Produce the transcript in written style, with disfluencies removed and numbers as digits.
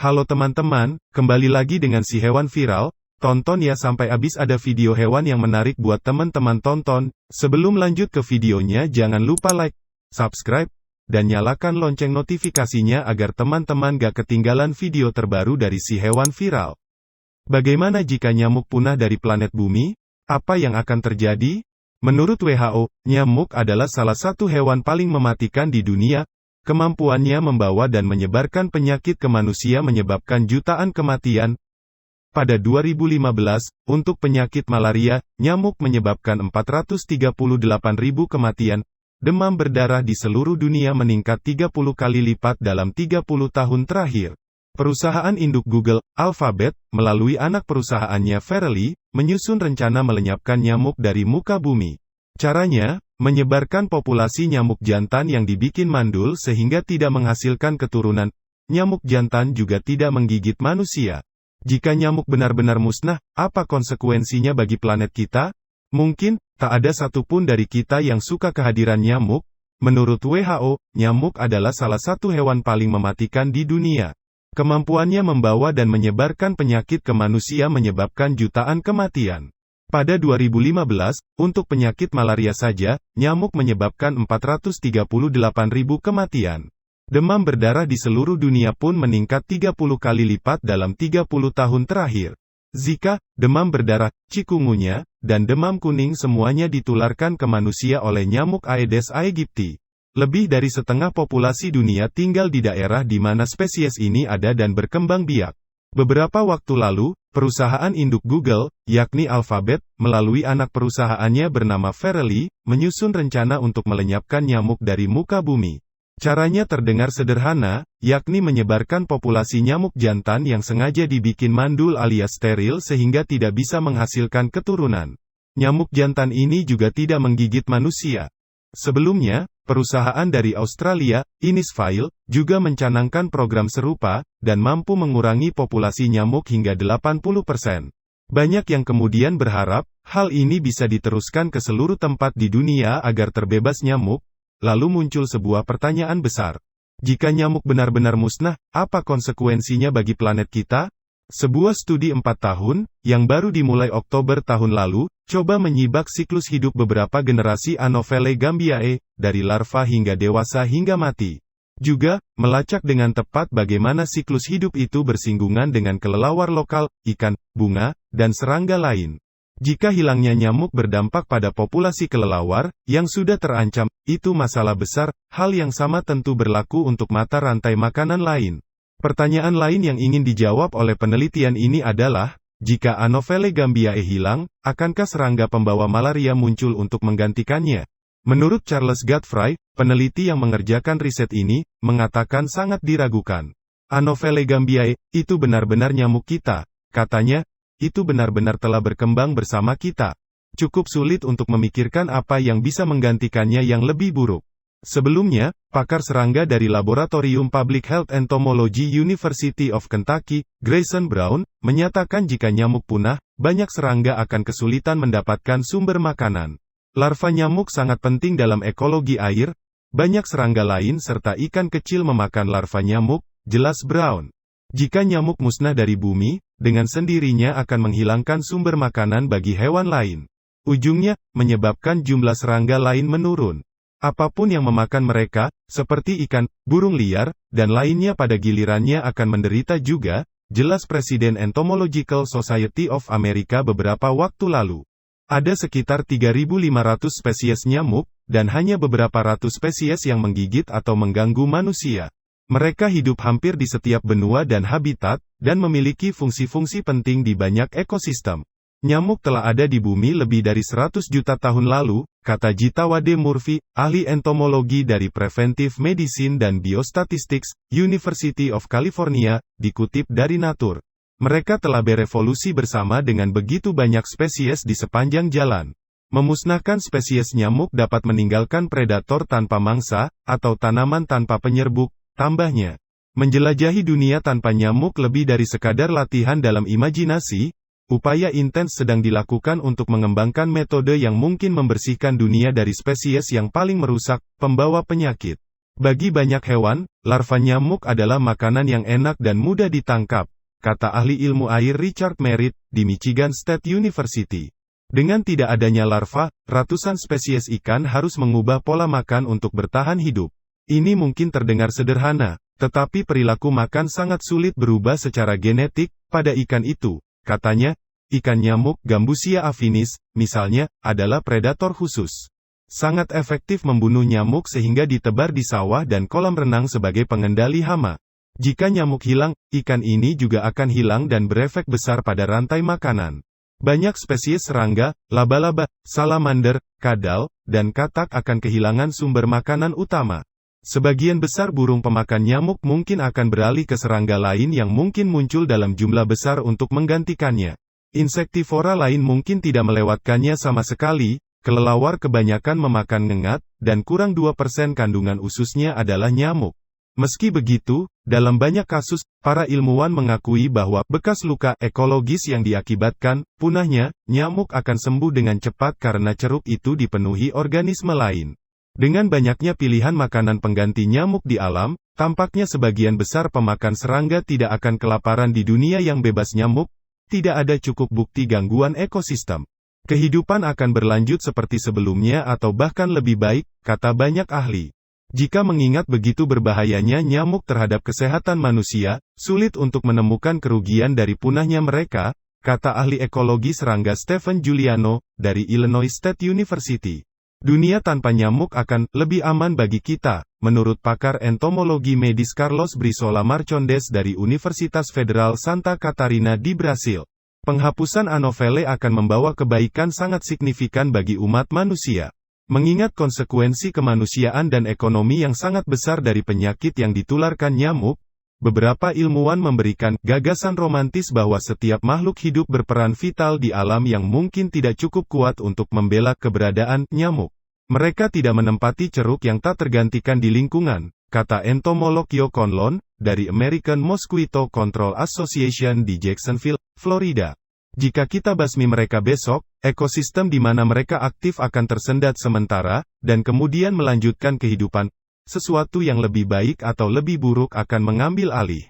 Halo teman-teman, kembali lagi dengan si hewan viral. Tonton ya sampai habis, ada video hewan yang menarik buat teman-teman tonton. Sebelum lanjut ke videonya, jangan lupa like, subscribe, dan nyalakan lonceng notifikasinya agar teman-teman gak ketinggalan video terbaru dari si hewan viral. Bagaimana jika nyamuk punah dari planet bumi? Apa yang akan terjadi? Menurut WHO, nyamuk adalah salah satu hewan paling mematikan di dunia. Kemampuannya membawa dan menyebarkan penyakit ke manusia menyebabkan jutaan kematian. Pada 2015, untuk penyakit malaria, nyamuk menyebabkan 438.000 kematian. Demam berdarah di seluruh dunia meningkat 30 kali lipat dalam 30 tahun terakhir. Perusahaan induk Google, Alphabet, melalui anak perusahaannya Verily, menyusun rencana melenyapkan nyamuk dari muka bumi. Caranya, menyebarkan populasi nyamuk jantan yang dibikin mandul sehingga tidak menghasilkan keturunan. Nyamuk jantan juga tidak menggigit manusia. Jika nyamuk benar-benar musnah, apa konsekuensinya bagi planet kita? Mungkin, tak ada satupun dari kita yang suka kehadiran nyamuk. Menurut WHO, nyamuk adalah salah satu hewan paling mematikan di dunia. Kemampuannya membawa dan menyebarkan penyakit ke manusia menyebabkan jutaan kematian. Pada 2015, untuk penyakit malaria saja, nyamuk menyebabkan 438.000 kematian. Demam berdarah di seluruh dunia pun meningkat 30 kali lipat dalam 30 tahun terakhir. Zika, demam berdarah, chikungunya, dan demam kuning semuanya ditularkan ke manusia oleh nyamuk Aedes aegypti. Lebih dari setengah populasi dunia tinggal di daerah di mana spesies ini ada dan berkembang biak. Beberapa waktu lalu, perusahaan induk Google, yakni Alphabet, melalui anak perusahaannya bernama Verily, menyusun rencana untuk melenyapkan nyamuk dari muka bumi. Caranya terdengar sederhana, yakni menyebarkan populasi nyamuk jantan yang sengaja dibikin mandul alias steril sehingga tidak bisa menghasilkan keturunan. Nyamuk jantan ini juga tidak menggigit manusia. Sebelumnya, perusahaan dari Australia, Innisfail, juga mencanangkan program serupa, dan mampu mengurangi populasi nyamuk hingga 80%. Banyak yang kemudian berharap, hal ini bisa diteruskan ke seluruh tempat di dunia agar terbebas nyamuk. Lalu muncul sebuah pertanyaan besar. Jika nyamuk benar-benar musnah, apa konsekuensinya bagi planet kita? Sebuah studi 4 tahun, yang baru dimulai Oktober tahun lalu, coba menyibak siklus hidup beberapa generasi Anofeles gambiae, dari larva hingga dewasa hingga mati. Juga, melacak dengan tepat bagaimana siklus hidup itu bersinggungan dengan kelelawar lokal, ikan, bunga, dan serangga lain. Jika hilangnya nyamuk berdampak pada populasi kelelawar, yang sudah terancam, itu masalah besar. Hal yang sama tentu berlaku untuk mata rantai makanan lain. Pertanyaan lain yang ingin dijawab oleh penelitian ini adalah, jika Anofeles gambiae hilang, akankah serangga pembawa malaria muncul untuk menggantikannya? Menurut Charles Godfrey, peneliti yang mengerjakan riset ini, mengatakan sangat diragukan. Anofeles gambiae, itu benar-benar nyamuk kita, katanya, itu benar-benar telah berkembang bersama kita. Cukup sulit untuk memikirkan apa yang bisa menggantikannya yang lebih buruk. Sebelumnya, pakar serangga dari Laboratorium Public Health Entomology University of Kentucky, Grayson Brown, menyatakan jika nyamuk punah, banyak serangga akan kesulitan mendapatkan sumber makanan. Larva nyamuk sangat penting dalam ekologi air. Banyak serangga lain serta ikan kecil memakan larva nyamuk, jelas Brown. Jika nyamuk musnah dari bumi, dengan sendirinya akan menghilangkan sumber makanan bagi hewan lain. Ujungnya, menyebabkan jumlah serangga lain menurun. Apapun yang memakan mereka, seperti ikan, burung liar, dan lainnya pada gilirannya akan menderita juga, jelas Presiden Entomological Society of America beberapa waktu lalu. Ada sekitar 3.500 spesies nyamuk, dan hanya beberapa ratus spesies yang menggigit atau mengganggu manusia. Mereka hidup hampir di setiap benua dan habitat, dan memiliki fungsi-fungsi penting di banyak ekosistem. Nyamuk telah ada di bumi lebih dari 100 juta tahun lalu, kata Jitawade Murphy, ahli entomologi dari Preventive Medicine dan Biostatistics, University of California, dikutip dari Nature. Mereka telah berevolusi bersama dengan begitu banyak spesies di sepanjang jalan. Memusnahkan spesies nyamuk dapat meninggalkan predator tanpa mangsa, atau tanaman tanpa penyerbuk, tambahnya. Menjelajahi dunia tanpa nyamuk lebih dari sekadar latihan dalam imajinasi. Upaya intens sedang dilakukan untuk mengembangkan metode yang mungkin membersihkan dunia dari spesies yang paling merusak, pembawa penyakit. Bagi banyak hewan, larva nyamuk adalah makanan yang enak dan mudah ditangkap, kata ahli ilmu air Richard Merritt, di Michigan State University. Dengan tidak adanya larva, ratusan spesies ikan harus mengubah pola makan untuk bertahan hidup. Ini mungkin terdengar sederhana, tetapi perilaku makan sangat sulit berubah secara genetik pada ikan itu, katanya. Ikan nyamuk Gambusia affinis, misalnya, adalah predator khusus. Sangat efektif membunuh nyamuk sehingga ditebar di sawah dan kolam renang sebagai pengendali hama. Jika nyamuk hilang, ikan ini juga akan hilang dan berefek besar pada rantai makanan. Banyak spesies serangga, laba-laba, salamander, kadal, dan katak akan kehilangan sumber makanan utama. Sebagian besar burung pemakan nyamuk mungkin akan beralih ke serangga lain yang mungkin muncul dalam jumlah besar untuk menggantikannya. Insektivora lain mungkin tidak melewatkannya sama sekali. Kelelawar kebanyakan memakan ngengat, dan kurang 2% kandungan ususnya adalah nyamuk. Meski begitu, dalam banyak kasus, para ilmuwan mengakui bahwa bekas luka ekologis yang diakibatkan punahnya nyamuk akan sembuh dengan cepat karena ceruk itu dipenuhi organisme lain. Dengan banyaknya pilihan makanan pengganti nyamuk di alam, tampaknya sebagian besar pemakan serangga tidak akan kelaparan di dunia yang bebas nyamuk. Tidak ada cukup bukti gangguan ekosistem. Kehidupan akan berlanjut seperti sebelumnya atau bahkan lebih baik, kata banyak ahli. Jika mengingat begitu berbahayanya nyamuk terhadap kesehatan manusia, sulit untuk menemukan kerugian dari punahnya mereka, kata ahli ekologi serangga Stephen Giuliano, dari Illinois State University. Dunia tanpa nyamuk akan lebih aman bagi kita, menurut pakar entomologi medis Carlos Brizola Marcondes dari Universitas Federal Santa Catarina di Brasil. Penghapusan Anopheles akan membawa kebaikan sangat signifikan bagi umat manusia. Mengingat konsekuensi kemanusiaan dan ekonomi yang sangat besar dari penyakit yang ditularkan nyamuk, beberapa ilmuwan memberikan gagasan romantis bahwa setiap makhluk hidup berperan vital di alam yang mungkin tidak cukup kuat untuk membela keberadaan nyamuk. Mereka tidak menempati ceruk yang tak tergantikan di lingkungan, kata entomolog Yo Conlon, dari American Mosquito Control Association di Jacksonville, Florida. Jika kita basmi mereka besok, ekosistem di mana mereka aktif akan tersendat sementara, dan kemudian melanjutkan kehidupan. Sesuatu yang lebih baik atau lebih buruk akan mengambil alih.